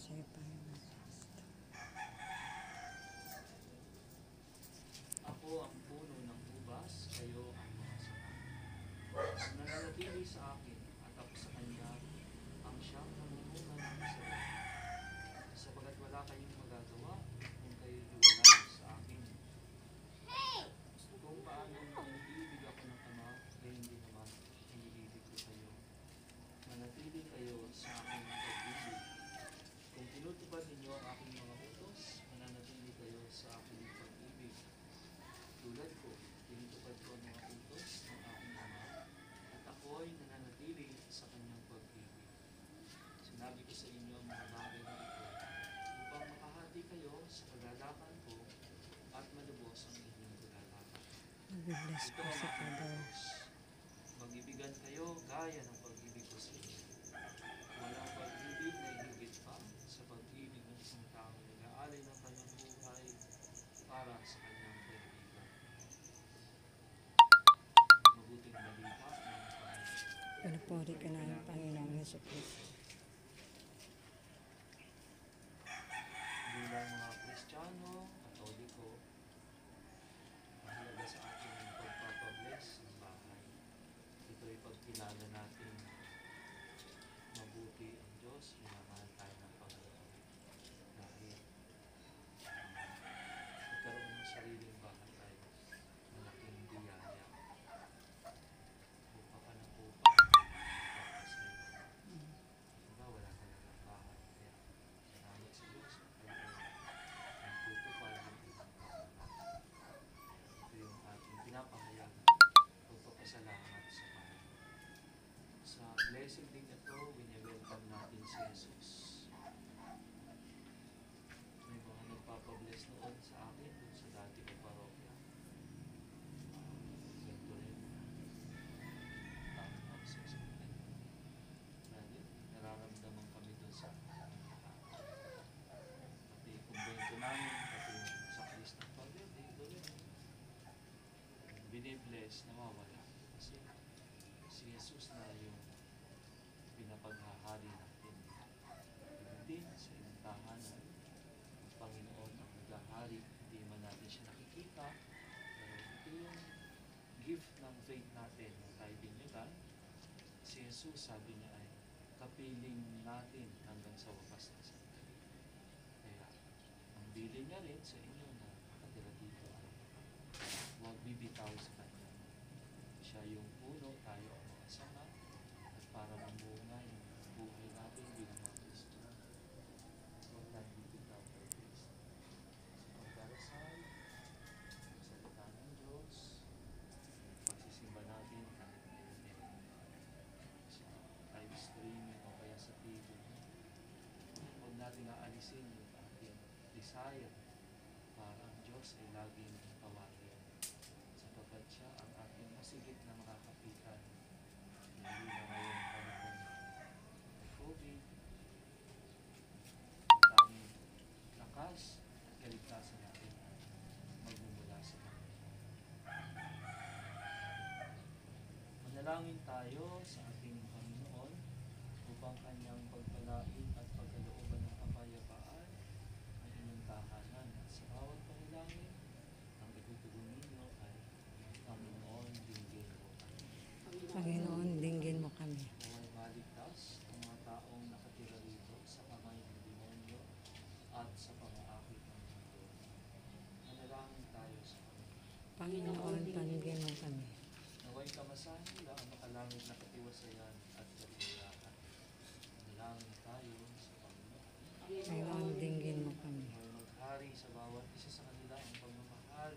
sa iyo, Panginoon Kristo. Ako ang puno ng ubas, kayo ang mga sanga. Ang nananatili sa akin at ako sa kanya, ang siyang namumunga ng masarap. Sapagat wala kayong magagawa kung kayo'y hiwalay sa akin. Kung paano iniibig ako ng Ama, ay hindi naman iniibig ko kayo. Manatili kayo sa aking pag-ibig. Kung tinutupad ninyo ang aking mga utos, mananatili kayo sa aking pag-ibig. Tulad ko, tinutupad ko ang mga utos ng aking Ama, at ako'y nananatili sa kanyang pag-ibig. Sinabi ko sa inyo ang mga bagay na ito, upang makahati kayo sa kagalakan ko at malubos ang inyong kagalakan. Mag-bless Ito po ang si aking Father. utos. Mag-ibigan kayo gaya ng pag-ibig ko sa inyo. Walang pag-ibig na higit pa sa pag-ibig ng isang tao na nag-aalay ng kanyang buhay para sa kanyang kaibigan. Mabuting balita ng Panginoon. Pinupuri ka namin, Panginoong Heso Kristo. Bilang mga Kristiyano, Katoliko, mahalaga sa atin ang pagpapabless ng bahay. Ito'y pagkilala natin mabuti ang Diyos, minamahal tayo ng Panginoon. Dahil nagkaroon ng sariling bahay tayo, malaking biyaya. Upa ka ng upa, magpapasaya. Diba, wala ka lang ng bahay. Kaya, salamat sa Diyos at kayo ay nagtutupad ng ibang kasalan. Ito yung ating pinapahayagan, pagpapasalamat sa Panginoon. Sa blessing din ito, wini-welcome natin si Jesus. May mga nagpapabless noon sa akin, dun sa dati kong parokya. Ganito rin, tama sa isang nararamdaman kami dun sa pati kumbento namin, pati sa Kristang pag-ibig, doon binibless, nawawala. Kasi si Jesus na yung pinapaghahari natin. Hindi sa ilang tahanan, ang Panginoon ang naghahari, hindi man natin siya nakikita, pero ito yung gift ng faith natin na tayo binyugan. Si Jesus, sabi niya ay kapiling natin hanggang sa wakas na sandali. Kaya, ang bilin niya rin sa inyo na nakatira dito ay huwag bibitaw sa Kanya. Siya yung puno, tayo ang mga sanga, at para mamunga yung buhay natin bilang mga Kristiyano, huwag tayong bibitaw kay Kristo. Sa pagdarasal, sa salita ng Diyos, pagsisimba natin kahit ngayon sa live streaming o kaya sa TV, huwag natin aalisin yung ating desire para ang Diyos ay laging tawarin, sapagkat siya ang ating masigit na makakapitan. Lalo na ngayon panahon ng COVID, ang tanging lakas at kaligtasan natin ay magmumula sa Kanya. Manalangin tayo sa ating Panginoon upang Kanyang pagpalain at pagkalooban ng kapayapaan ang inyong tahanan. At sa bawat panalangin, ang itutugon ninyo ay, Panginoon, dinggin mo kami. Panginoon, dinggin mo kami. Naway maligtas ang mga taong nakatira rito sa kamay ng demonyo at sa pang-aakit ng mundo. Manalangin tayo sa Panginoon. Panginoon, dinggin mo kami. Naway kamasahin nila ang makalangit na katiwasayan at kaligayahan. Manalangin tayo sa Panginoon. Panginoon, dinggin mo kami. Naway maghari sa bawat isa sa kanila ang pagmamahal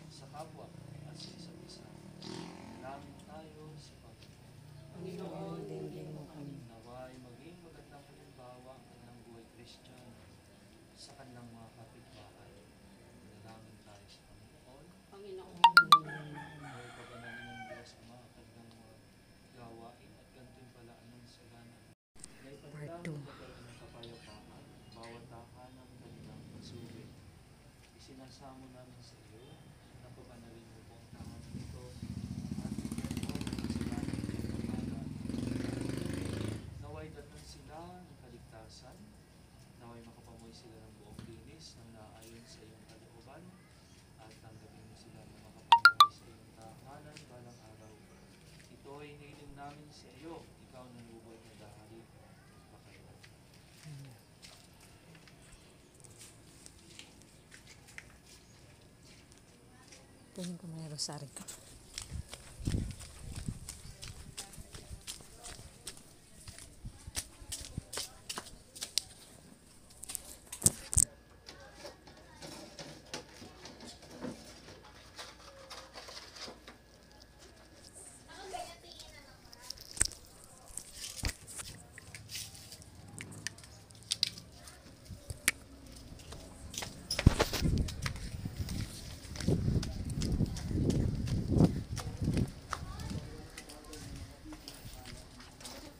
sa kapwa at sa isa't isa. Manalangin tayo sa Panginoon. Panginoon, dinggin mo kami. Naway maging magandang halimbawa ang kanilang buhay Kristiyano sa kanilang mga kapitbahay. Manalangin tayo sa Panginoon. Naway paganahin ng Diyos ang mga kanilang mga gawain at gantimpalaan ng sagana. May Part 2. pagkaroon sila ng buong linis ng naayon sa iyong kalooban at tanggapin mo sila na makapangyari sa iyong tahanan balang araw. Ito ay hinihiling namin sa iyo, ikaw na nabubuhay na dahari pakailan. Kunin ko may rosary ko.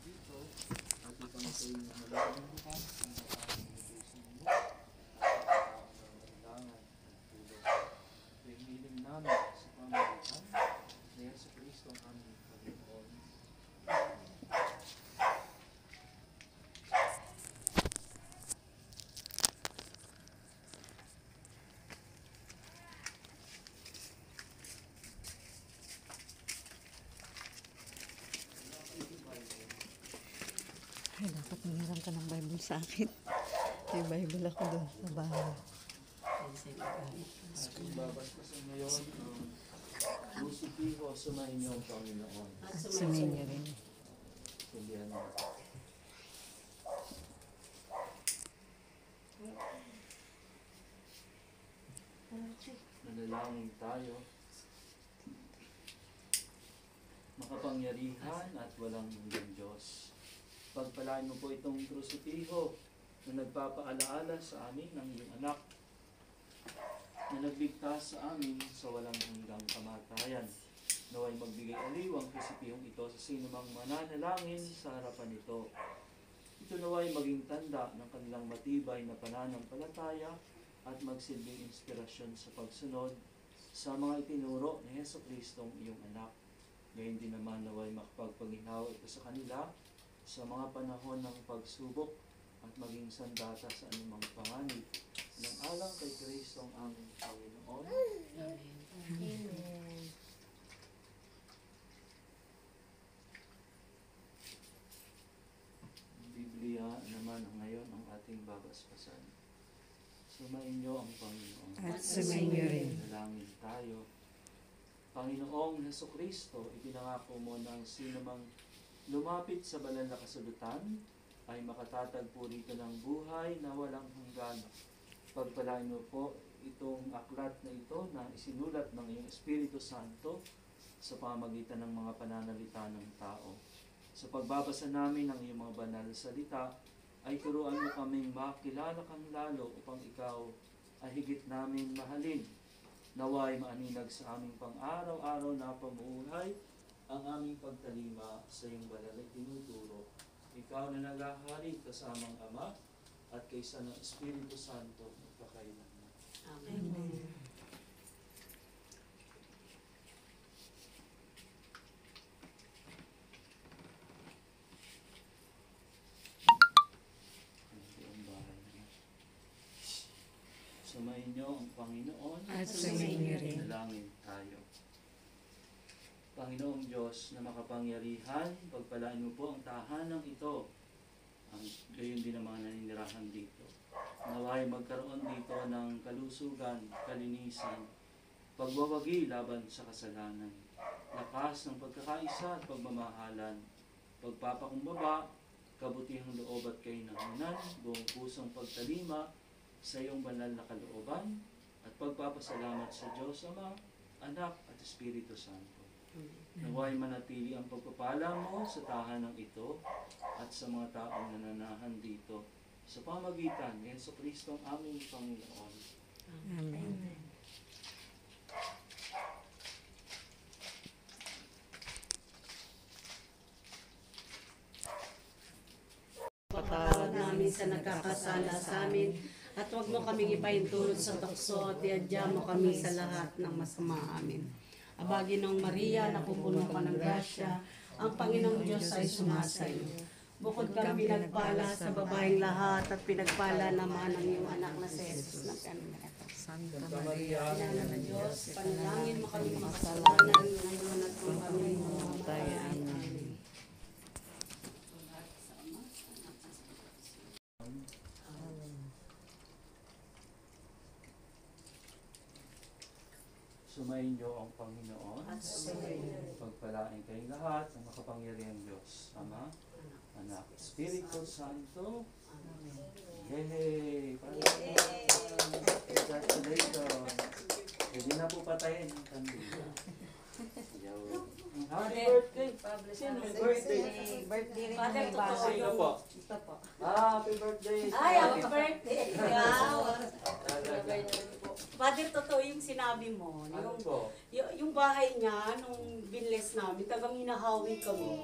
Dito, at ito na sa iyong malabing bukas, ang maraming nabusin mo, at ang kailangan ng tulong. Ito ay hinihiling namin sa pamamagitan ni Yesu Cristo ang aming Panginoon. Ay, dapat nangiram ka ng Bible sa akin. May Bible ako doon sa bahay. Babasahin ngayon ang Lucifijo, sumayin niyo ang Panginoon. At sumayin niyo rin. Sindihan mo. Manalangin tayo. Makapangyarihan at walang hanggang Diyos. Pagpalain mo po itong Lucifijo na nagpapaalaala sa amin ng iyong anak na nagligtas sa amin sa walang hanggang kamatayan. Naway magbigay aliw ang Krusipihong ito sa sinumang mananalangin sa harapan nito. Ito naway maging tanda ng kanilang matibay na pananampalataya at magsilbing inspirasyon sa pagsunod sa mga itinuro ni Heso Kristong iyong anak. Gayon din naman naway makapagpanginawa ito sa kanila sa mga panahon ng pagsubok at maging sandata sa anumang panganib. Nang alang kay Kristo ang aming Panginoon. Amen. Biblia naman ngayon ang ating babasbasan. Sumayin niyo ang Panginoon. At sumayin niyo rin. Dalangin tayo. Panginoong Hesukristo, ipinangako mo na ang sino mang lumapit sa banal na kasulutan ay makatatagpo rito ng buhay na walang hanggan. Pagpalain mo po itong aklat na ito na isinulat ng iyong Espiritu Santo sa pamamagitan ng mga pananalita ng tao. Sa pagbabasa namin ng iyong mga banal na salita, ay turuan mo kaming makilala kang lalo upang ikaw ay higit namin mahalin. Naway maaninag sa aming pang-araw-araw na pamumuhay ang aming pagtalima sa iyong banal na tinuturo. Ikaw na naghahari kasamang Ama at kaysa ng Espiritu Santo magpakailanman. Amen. Ang bahay niya. Sumayin niyo ang Panginoon At sumayin niyo rin. Dalangin tayo. Panginoong Diyos na makapangyarihan, pagpalain mo po ang tahanang ito, ang gayon din ang mga naninirahan dito. Naway magkaroon dito ng kalusugan, kalinisan, pagwawagi laban sa kasalanan, lakas ng pagkakaisa at pagmamahalan, pagpapakumbaba, kabutihang loob at kainahanan, buong pusong pagtalima sa iyong banal na kalooban, at pagpapasalamat sa Diyos Ama, Anak at Espiritu Santo. Naway manatili ang pagpapala mo sa tahanang ito at sa mga taong nananahan dito sa pamagitan ni Yesu Kristo ang aming Panginoon. Amen. Patawad namin sa nagkakasala sa amin at huwag mo kaming ipahintulot sa tukso at iadya mo kami sa lahat ng masama. Amin. Abagi ng Maria, napupuno ka ng grasya, ang Panginoong Diyos ay sumasa iyo. Bukod kang pinagpala sa babaeng lahat at pinagpala naman ang iyong anak na si Jesus. Santa Maria, Ina ng Diyos, Panalangin mo kami makasalanan ngayon at kung kami mamatay. Amen. Sumayin niyo ang Panginoon. Pagpalain kayong lahat ng makapangyarihang Diyos. Ama, Anak, Espiritu Santo. Yay! Congratulations! Pwede na po patayin ang kandila. Happy birthday! Sino birthday? Birthday rin Father, may totoo bago. Sino po? Ito po. Happy birthday! Ay, happy birthday! Wow! Talaga. Father, totoo yung sinabi mo. Ano po? Yung bahay niya, nung binless namin, tagang hinahawi kami.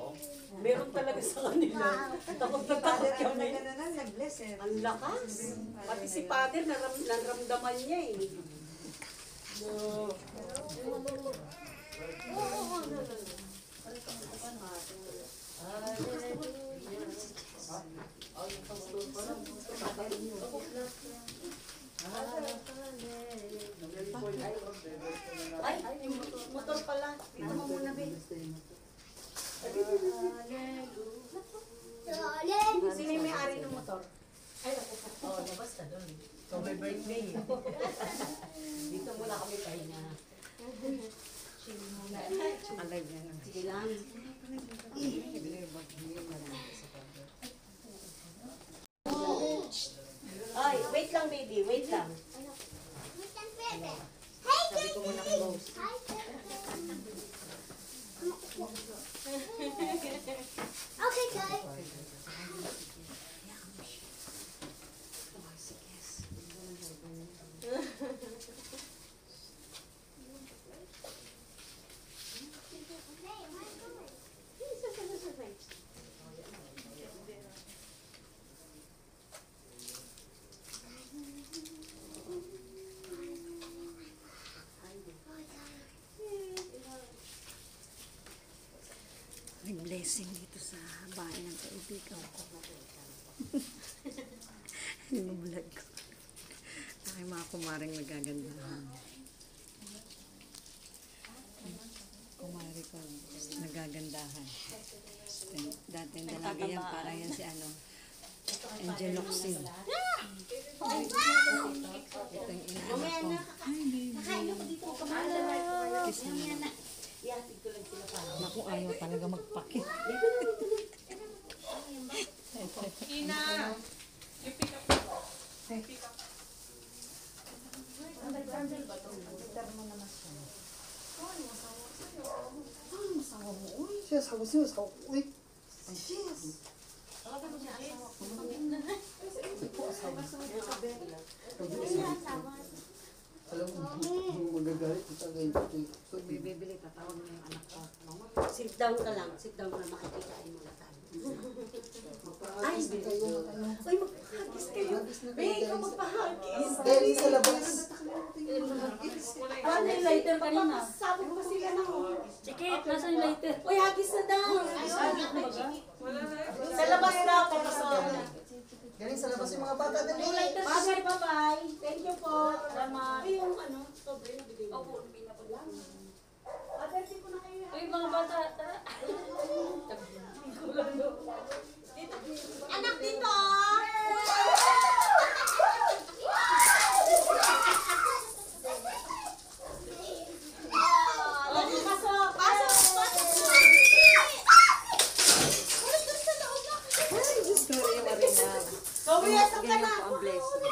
Meron talaga sa kanila. Takot na takot kami. Nag-bless eh. Ang lakas. Pati si Father, naramdaman niya eh. So, ay, yung motor pala. Dito mo muna, Ben. Sino yung may-ari ng motor? Ay, ako po. Oh, labas ka doon. So, may birthday. Dito muna kami pahinga. Alive na lang. Sige lang. Ay, wait lang baby, wait lang. Sabi ko muna close. Okay, guys. Nag-blessing dito sa bahay ng kaibigan ko. Yung vlog ko. Aking mga kumaring nagagandahan. Kumari ko nagagandahan. Dati ang dalaga yan, parang yan si ano, Angel Locsin. Ito yung inaanak ko. Kiss na. Ihatid ko lang sila para. Naku, ayaw talaga magpakit. Ina! You pick up. Pick up. Siya, sawa siya, sawa. Uy, sis. Alam mo, magagalit ito ngayon. So, Bibili, tatawag na yung anak ko. Sit down ka lang, makikitain mo na tayo. Ay, uy, maghagis kayo. May ikaw magpahagis. dahil sa labas. Ano yung lighter kanina? Sabi ko pa sila na. Chikit, nasa yung lighter? Uy, hagis na daw. Sa labas daw, papasok. Galing sa labas yung mga bata din. Bye, bye-bye. Thank you po. Salamat. Uy, yung ano, sobre na bigay mo. Opo, pinapod lang. Di ko na kayo. Uy, mga bata, tara. Anak dito! Pasok! Ay, Diyos ko, yung marina. Pawiyasan ka na! Ganyan po ang blessing.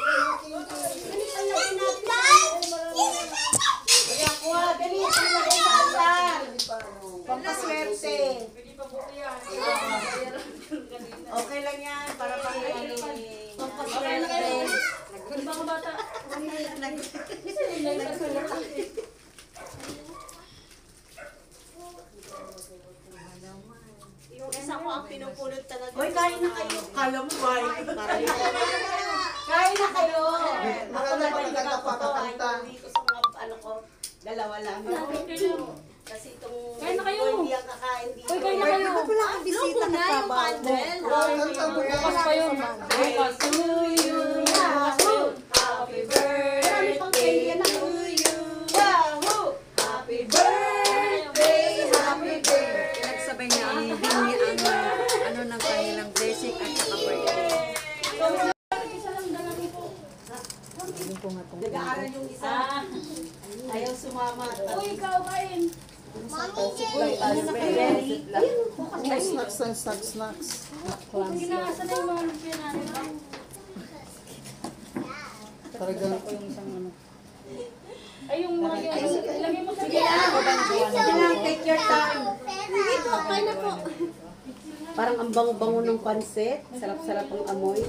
Kaya kuha, dali, palagay sa altar. Pampaswerte. Okay lang yan, para pang pampaswerte. Uy, mga bata. Yung isa ko ang pinupulot talaga. Hoy, kain na kayo. Kala mo ba? Kain na kayo. Ako na lang nagkakapito. Hindi ko sa mga ano ko. Dalawa lang. Kasi itong Kain na kayo. hindi ang kakain dito. Uy, kain na kayo. Ba't wala kang bisita na trabaho? Bukas pa yun. Bukas to you. Happy birthday to you. Wahoo! Happy birthday, happy birthday. Pinagsabay niya ang hingi ang ano ng kanilang blessing at saka birthday. Hindi ko nga itong Nag-aaral yung isa. Ayaw sumama. Uy, ikaw kain. Snacks. Ginasa na yung mga lumpia natin. Talagang Ay, yung mga ilagay mo sa Sige lang, take your time. Hindi po, kain na po. Parang ang bango-bango ng pansit. Sarap-sarap ang amoy.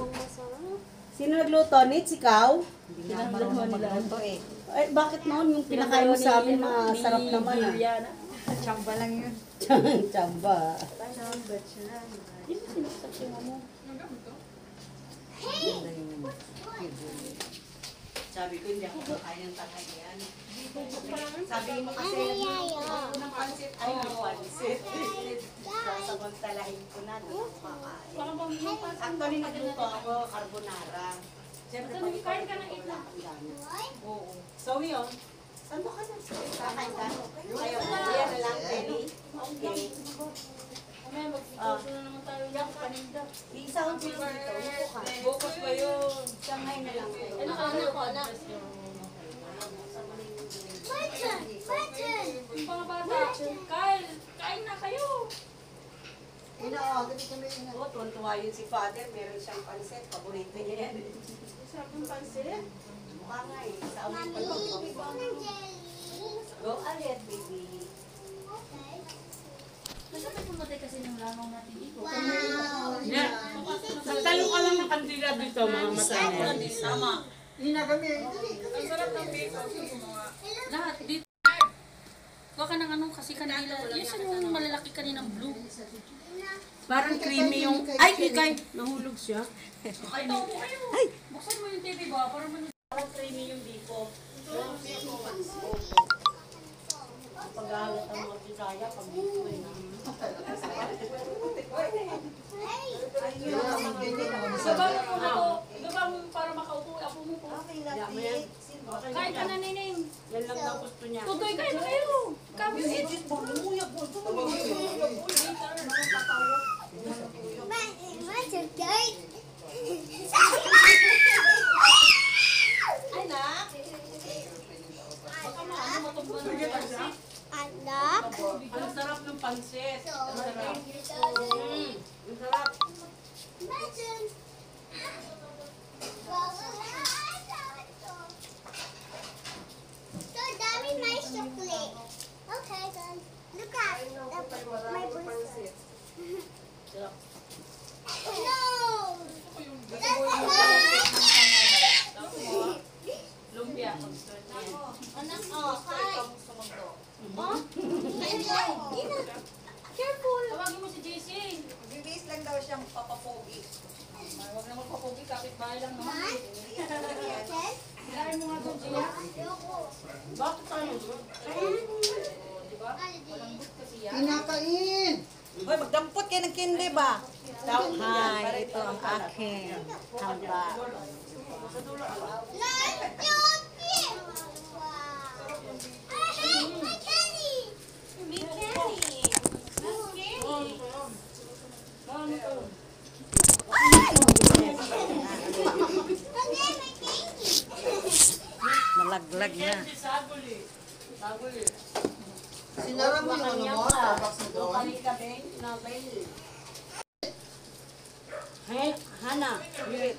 Sino nagluto? Nits, ikaw? Hindi nga marunong magluto eh. Ay, bakit noon yung pinakain mo sa amin, masarap naman ah. Tsamba lang yun. Chamba. Sabi ko, hindi ako kakain ng tanghalian. Sabi mo kasi, nagluto ng pansit. Ay, ng pansit. Sasamantalahin ko na, nakakain. Actually, nagluto ako, carbonara. Siyempre, Kain ka ng itlog. Oo. So, yun. Saan mo ka na? Kakain ka? Ayaw, yan na lang, Kelly. Okay. Mamaya mag-iposo na naman tayo ng paninda. Isa ang dito. Upo ka. Bukas pa yun. Shanghai na lang. Ano ka na ko? My turn, my turn. Yung mga bata, kain na kayo. Oo, tuwan-tuwa yun si Father. Meron siyang pansit. Paborito niya yan. Sarap yung pansit. Mukha nga eh. Sa amin pa lang. Go ahead, baby. Kasi may pumatay kasi ng langaw natin dito. Nagtalo ka lang ng kandila dito, mga matay. Tama. Hindi na kami. Ang sarap ng bacon. Lahat dito. Kuha ka ng anong kasi kanila. Yung malalaki kaninang blue. Parang creamy yung... Ay, Kikay! Nahulog siya. Ay, ito po kayo. Buksan mo yung TV ba? Para man Parang creamy yung dito. Pag-ahalat ang mga Bisaya, pag dito eh. Gabang mo na to. Gabang mo para makaupo. Apo mo po. Kain ka na, Nining. Yan lang daw gusto niya. Tutoy, kain na kayo. Kami edit. My turn, guys. Anak! Anak. Ang sarap ng pansit. Ang sarap. My Ang sarap. turn. So, dami nice chocolate. Okay, then. Look at my bracelet. No! Lumpia. Anak, oh, hi. Oh? Careful. Tawagin mo si JC. Bibis lang daw siyang papapogi. Huwag naman papogi. Kapit-bahay lang naman. Hi. Yes? Kailangan mo nga doon, Gia. Bakit tayo? Diba? Malambot kasi yan. Kinakain. Hoy, magdampot kayo ng kindi ba? Tawag mo yan. Hi, Para ito ang aking hamba. Nice chocolate. Wow. Hey, my candy. Me candy. Nalaglag na. Sinara mo yung ano mo, Starbucks mo doon. Kali ka, Ben. Ben. Hey, Hana. Wait.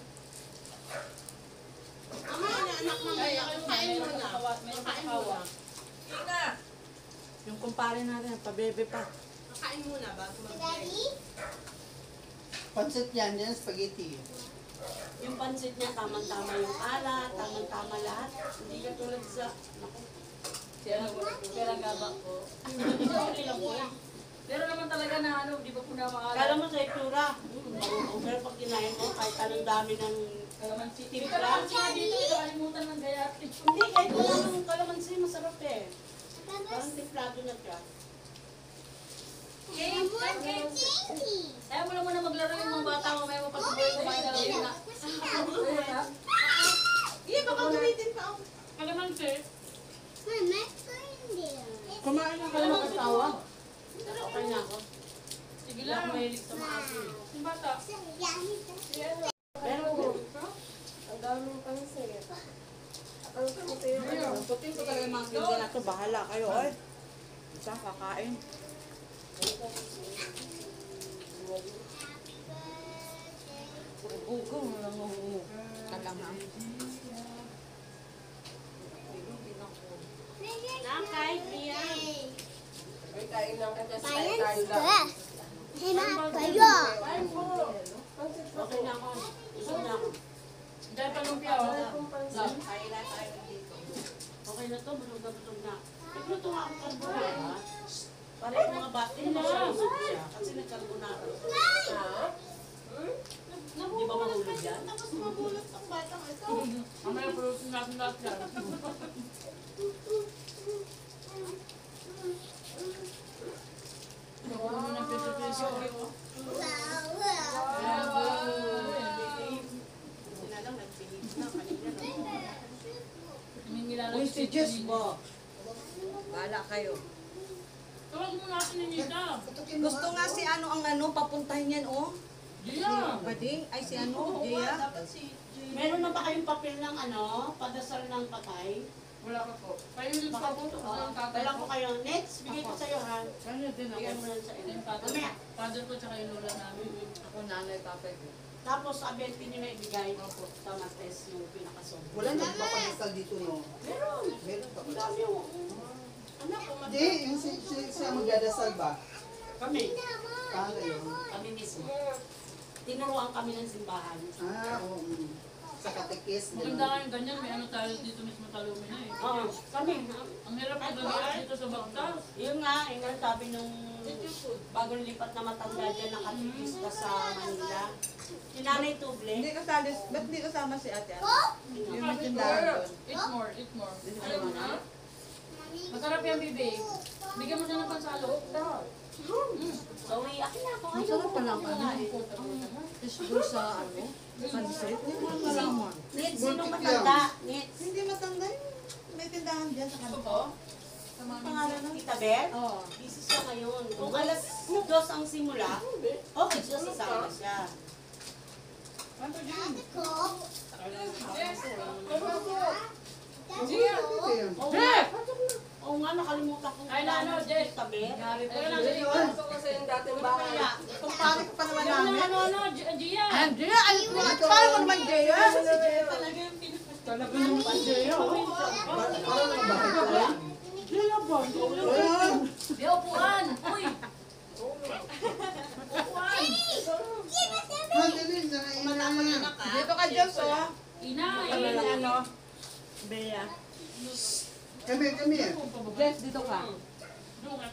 Yung kumpare natin, pabebe pa. Daddy? Pansit yan, yan spaghetti. Yung pansit niya, tamang-tama yung alat, tamang-tama lahat. Hindi ka tulad sa... Naku. Pera gaba ko. Okay lang po yan. Pero naman talaga na ano, di ba po na Kala maalat? mo sa itsura. Pero pag kinain mo, kahit anong dami ng Kalamansi. timpla. Kalamansi nga dito, nakalimutan ng gayati. Hindi, kahit wala ng kalamansi, masarap eh. Parang templado na siya. Kate, Kate. Chinky. Ayaw mo lang muna maglaro yung mga bata mo. May mapatuloy kumain na lang yun na. Iya, baka gamitin pa ako. Kalamansi. My next reindeer. Kumain na kayo mag-asawa. Okay na ako. Sige lang. Mahilig sa maasin. Yung bata. Pero, putin ko talaga yung mga kinda na to. Bahala kayo, oy. Isa, kakain. Bugo, walang mahuhu. Kalangan. Nakay, Mia. Science class. Hina kayo. Okay na ako. Isog na ako. Dahil palumpia, oh. Kain na tayo dito. Okay na to, busog na. Nagluto nga ako carbonara. Para yung mga bata, hindi na siya usog siya. Kasi nagkarbonara. Di ba mahulog yan? Tapos mabulot ang batang ito. Mamaya pulutin natin lahat yan. Nakuha mo ng piso-piso. Sinalang nagpinit na kanina. Nangingilalang Uy, si Jess mo. Bahala kayo. Tawag mo natin ni Nita. Gusto nga si ano ang ano, papuntahin yan, oh. Gia. Bading? Ay, si ano, Gia? Meron na ba kayong papel ng ano, padasal ng patay? Wala ka po. Kayo yung pa po. Dala ko kayo. Next, bigay ko sa'yo ha. Kaya din ako. Bigyan mo lang sa Yung inyo. father, Mamaya. father ko tsaka yung lola namin. Ako nanay, papay ko. Tapos, abente nyo na ibigay. Tama, test yung pinakasob. Wala na papadasal dito, no? Meron. Meron pa Ang ba? dami yung... Anak ko, Hindi, yung siya magdadasal ba? kami. Paano yun? Kami mismo. Tinuruan kami ng simbahan. Oo. Sa katekis. Maganda nga yung ganyan. May ano tayo dito mismo talumi na eh. Oo, kami. Ang hirap mag-alas dito sa Bagtas. Yun nga, sabi nung bagong lipat na matanda dyan, nakatikista sa Manila. Si Nanay Tuble. Hindi kasali, ba't hindi kasama si ate? Yung may Eat tindahan more. doon. Eat more. Eat more. Alam mo na? Masarap yan, bibi. Bigyan mo siya ng pansalo. So, iyak na ako. Masarap pala ang ano. Fishbowl sa ano? Sunset. Hindi ko malaman. Nits, sinong matanda? Nits. Hindi matanda yung may tindahan dyan sa kanto. Ang pangalan ng Tita Beth? Oo. Busy siya ngayon. Kung alas 2 ang simula, okay, siya sasama siya. Jeff! Oo nga, nakalimutan ko. Ay, na, ano, Jess? Tita Beth. Ayun na, Kaya, Kumpare ko pa naman namin. ano, Gia. Andrea, ay, paano mo naman Jaya? talaga yung Talaga naman si Jaya. Parang mga bakit ko lang. Di upuan. Uy. Upuan. Handalin, nakain na. Dito ka, Diyos, oh. Inay. Ano? Bea. Kami. Jess, dito ka. Doon ka.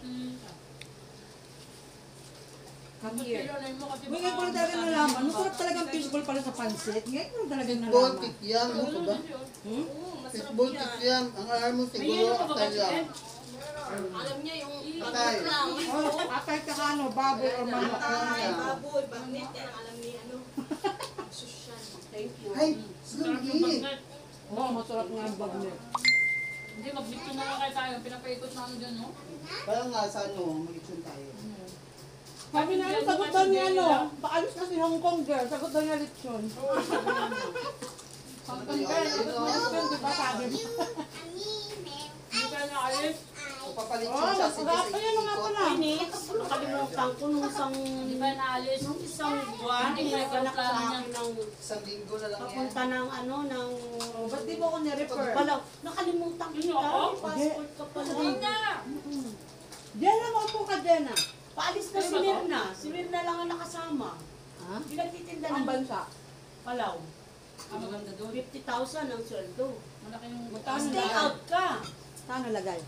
Come here. Ngayon mo kasi Ngayon ko lang talaga nalaman. Masarap talagang fishbowl pala sa pansit. Ngayon ko lang talaga Fishball, nalaman. kikyam, ano ba? Fishball, kikyam. Ang alam mo siguro, aktalya. alam niya yung Patay. Oh, akay ka ano, baboy or manok. ay, baboy, bagnet, yan ang alam ni ano. Sosyal. Thank you. Ay, Sarap yung sugi. bagnet. Oh, masarap nga ang bagnet. Hindi, mag-dito na lang kayo tayo. Pinapaikot na ano dyan, no? Parang nga sa ano, mag-itsun tayo. Sabi na ano, sagot daw niya ano, paalis na si Hong Kong girl, sagot daw niya lechon. Hong Kong girl, sagot mo lechon, di ba sabi mo? Hindi ka na alis. O papalitsun Oh, siya, sige, masarap pa yan mga sige. pala. Nits, nakalimutan ko nung Hindi ka na alis. isang buwan, Hindi hindi ka ka plano sa niya. akin ng Isang linggo na lang yan. papunta ng ano, ng... Oh, ba't di mo ako nirefer? Pala, nakalimutan Yun kita. ako? May passport ka pala. Hindi na. Jenna, maupo ka, Jenna. Paalis na si Mirna. Si Mirna lang ang nakasama. Ha? Hindi nagtitinda Ang ng bansa. Palaw. Ah, maganda doon. 50,000 ang sweldo. Malaki yung... Stay out ka. Saan nalagay?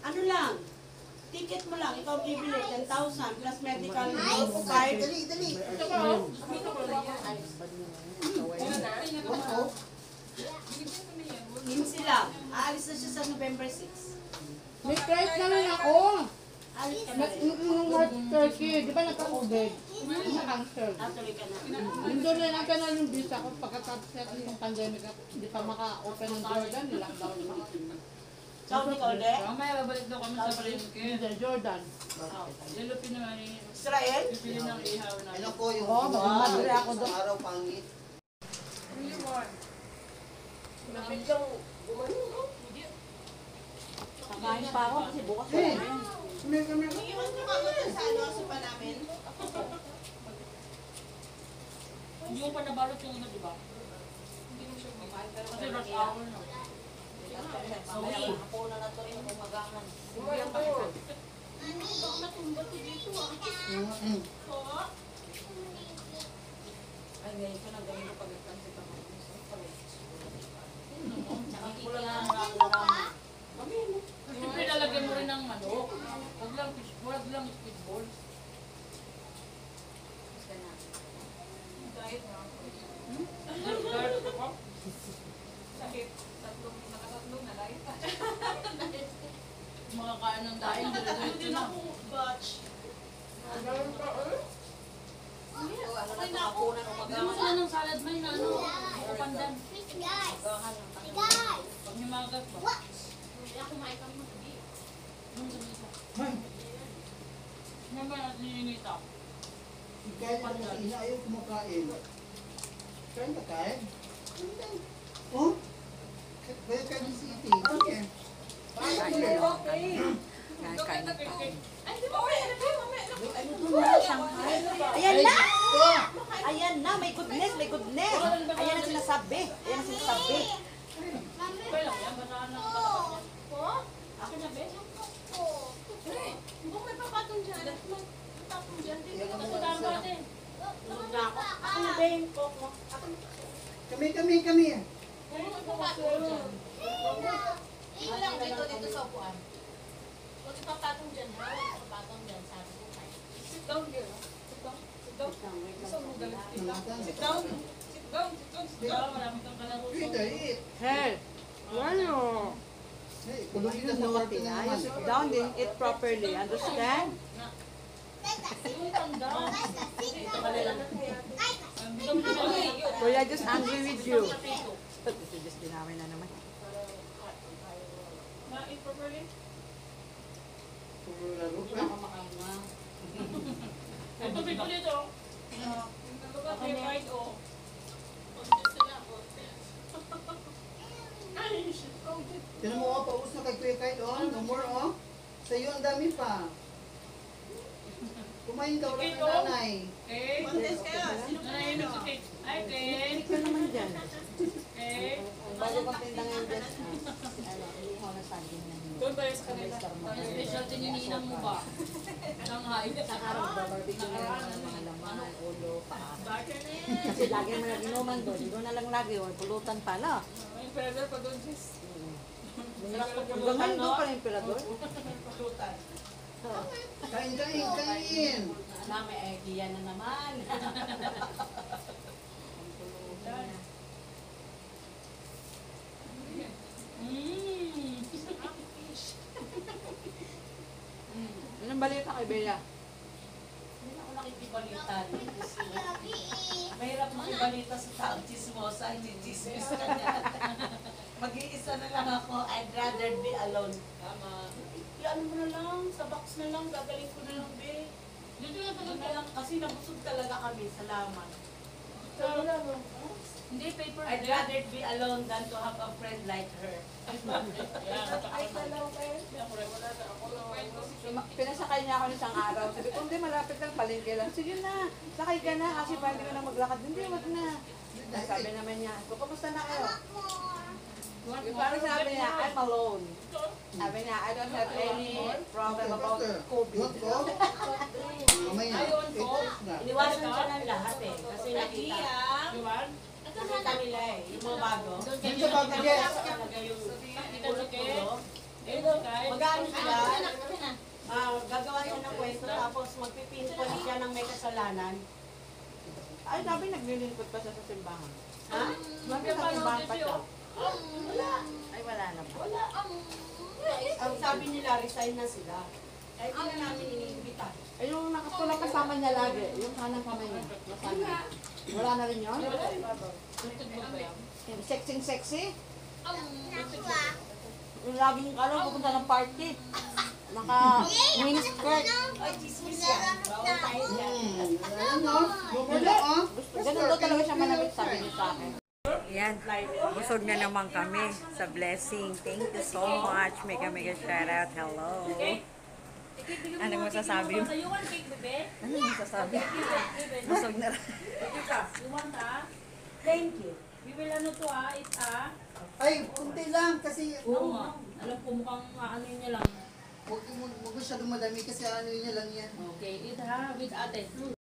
Ano lang, ticket mo lang, ikaw bibili, 10,000 plus medical Ay, card. dali. Yun sila. Aalis na siya sa November 6. May price na rin ako. Alis ka na Nung rin. nung March 30, di ba nagka-COVID? Na-cancel. Tuloy ka na. Nandun rin ang kanal yung visa ko pagkatapos ng pandemic ako. Hindi pa maka-open ng Jordan, nilockdown na. Saudi ka ulit? Mamaya babalik daw kami sa palengke. Hindi, Jordan. Lilupin naman eh. Israel? Bibili ng ihaw na. Ano ko yung Oo, magmamadali ako doon. isang araw pangit. Kakain pa ako kasi bukas Hey! wala na yan. Kami. Hindi mo pa nabalot yung ano, di ba? Kasi rush hour na. Mamaya mahapunan na to yung umagahan. Ay, ngayon ko nang gawin ko pag-transit ako. Nakakula na marami. Siyempre lalagyan mo rin ng manok. Huwag lang squid balls. Guard ako. Mga kain ng daing, diretso na. Ay, nakunan Bigyan mo sila ng salad may na ano, pandan. Fish guys. Hey guys. Pag himagat ba? What? Naman at nininita. Kahit ako sa ina, ayaw kumakain. Kain ka kain? Oh? Kaya kain si Iti. Okay. Ayan na! Ayan na, may goodness, may goodness. Ayan ang sinasabi. Ayan ang sinasabi. Okay lang yan, bataan lang. Akin na, be. Patulaan ko natin. Tulog na ako. Akin na, be. Yung coke mo. Kami. Ilang dito sa upuan. Huwag ipapatong dyan, ha? Huwag ipapatong dyan, sabi ko kayo. Sit down. Para marami kang kalaro. Peter, eat. Hey, ano? Hey, kulong kita sa kwarto na naman. Down, then eat properly. Understand? Kuya, just angry with you. Ito just dinamay na naman. Na-eat properly? Ay, tubig ko dito. Kaya kahit o. Tinan mo, paus na kay Kuya Kyle, oh. No more, oh. Sa'yo ang dami pa. Kumain daw lang ng nanay. Okay? Nanahimik si Kate. Hi, Kate. Ikaw naman dyan. Okay? Bago kang tinda ngayon dyan. Ano, hindi ko na saging na. Doon tayo sa kanila. Ang specialty nininang mo ba? Shanghai. Sa araw, barbecue na lang ng mga laman, ulo, paa. Kasi lagi mo nag-inuman doon. Doon na lang lagi. May pulutan pa, no? May feather pa doon, sis. Hanggang ngayon doon pa rin pala doon. Kain. Na, may idea na naman. Anong balita kay Bea? Hindi na ako nakikibalitan. Mahirap makibalita sa taong chismosa, hindi chismis ka niya. Mag-iisa na lang ako, I'd rather be alone. Tama. Ano mo na lang, sa box na lang, gagaling ko na lang, be. Dito nga Ano na lang, kasi nabusog talaga kami, salamat. Hindi, paper. I'd rather be alone than to have a friend like her. Pinasakay niya ako isang araw. Sabi ko, hindi, malapit lang, palengke lang. Sige na, sakay ka na kasi pwede ka na maglakad. Hindi, wag na. Sabi naman niya, so, kumusta na kayo? Yung parang sabi niya, I'm alone. Sabi niya, I don't have any problem about COVID. Yuan ko? Mamaya. Ipos na. Iniwasan siya ng lahat eh, kasi nakita. Diwan? Nakita nila eh, yung mga bago. Yan sa bago, yes. Talaga yung Kita si Kate. ulo. Kate, Mag-ano sila, gagawa siya ng pwesto tapos magpipinpon siya ng may kasalanan. Ay, sabi naglilingkod pa siya sa simbahan. Ha? Bakit sa simbahan pa siya? Ay, wala na ba? Ang sabi nila, resign na sila. Kahit hindi na namin iniimbita. Ay, yung nakatulog kasama niya lagi, yung kanang kamay niya. Nasaan? Wala na rin yun? Yung sexy. Yung laging pupunta ng party. Naka mini skirt. Ay, chismis yan. Bawal tayo dyan. Ano? Bumula ah. Ganun daw talaga siya manamit, sabi niya sa akin. Yan, busog na naman kami sa blessing. Thank you so much. Mega shout out. Hello. Anong masasabi mo? You want cake, bebe? Anong masasabi? Busog na rin. You want Thank you. We will ano to it's Ay, kunti lang kasi Oo nga. Alam ko mukhang ano niya lang. huwag masyadong madami kasi ano niya lang yan. Okay, eat with ate.